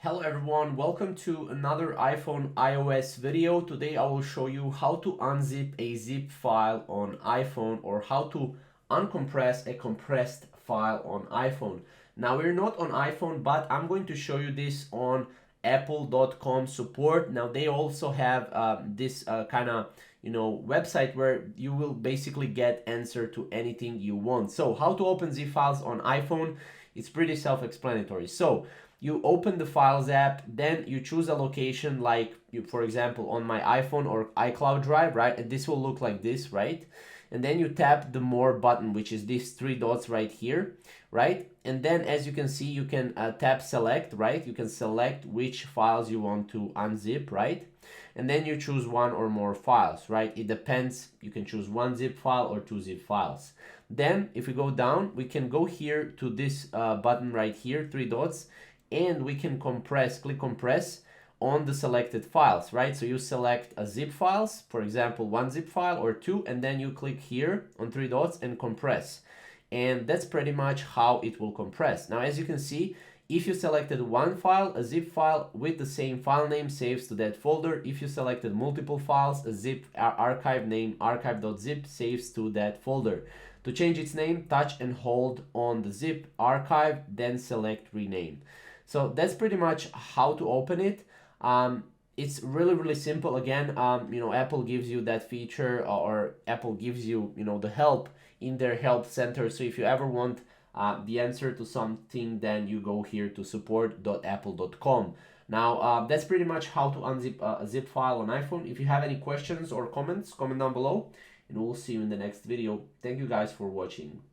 Hello everyone, welcome to another iPhone iOS video. Today I will show you how to unzip a zip file on iPhone or how to uncompress a compressed file on iPhone. Now we're not on iPhone, but I'm going to show you this on apple.com support. Now they also have this kind of website where you will basically get answer to anything you want. So how to open zip files on iPhone, it's pretty self-explanatory. So you open the Files app, then you choose a location like, for example, on my iPhone or iCloud Drive, right? And this will look like this, right? And then you tap the More button, which is these three dots right here, right? And then as you can see, you can tap Select, right? You can select which files you want to unzip, right? And then you choose one or more files, right? It depends. You can choose one zip file or two zip files. Then if we go down, we can go here to this button right here, three dots, and we can click compress on the selected files, right? So you select a zip files, for example, one zip file or two, and then you click here on three dots and compress. And that's pretty much how it will compress. Now, as you can see, if you selected one file, a zip file with the same file name saves to that folder. If you selected multiple files, a zip archive name archive.zip saves to that folder. To change its name, touch and hold on the zip archive, then select rename. So that's pretty much how to open it. It's really simple. Again, Apple gives you that feature, or Apple gives you, the help in their help center. So if you ever want the answer to something, then you go here to support.apple.com. Now, that's pretty much how to unzip a zip file on iPhone. If you have any questions or comments, comment down below, and we'll see you in the next video. Thank you guys for watching.